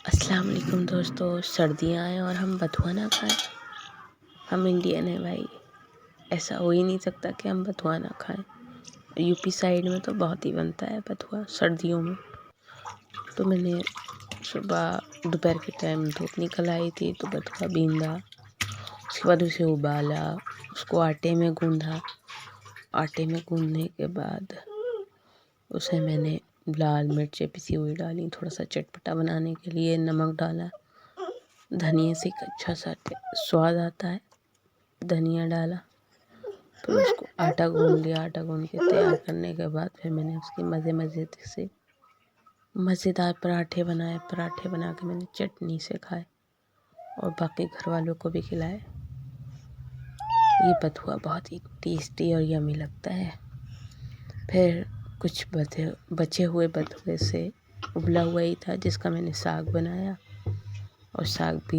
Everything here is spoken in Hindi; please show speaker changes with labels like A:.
A: अस्सलाम वालेकुम दोस्तों। सर्दियाँ आए और हम बथुआ ना खाएं। हम इंडियन हैं भाई, ऐसा हो ही नहीं सकता कि हम बथुआ ना खाएं। यूपी साइड में तो बहुत ही बनता है बथुआ सर्दियों में। तो मैंने सुबह दोपहर के टाइम धूप निकल आई थी तो बथुआ बींदा, उसके बाद उसे उबाला, उसको आटे में गूँधा। आटे में गूँधने के बाद उसे मैंने लाल मिर्चें पिसी हुई डाली, थोड़ा सा चटपटा बनाने के लिए नमक डाला, धनिया से एक अच्छा सा स्वाद आता है, धनिया डाला। फिर उसको आटा गूँध लिया। आटा गूँध के तैयार करने के बाद फिर मैंने उसके मज़े से मज़ेदार पराठे बनाए। पराठे बना के मैंने चटनी से खाए और बाकी घर वालों को भी खिलाए। ये बथुआ बहुत ही टेस्टी और यम्मी लगता है। फिर कुछ बचे हुए बथुए से उबला हुआ ही था जिसका मैंने साग बनाया और साग भी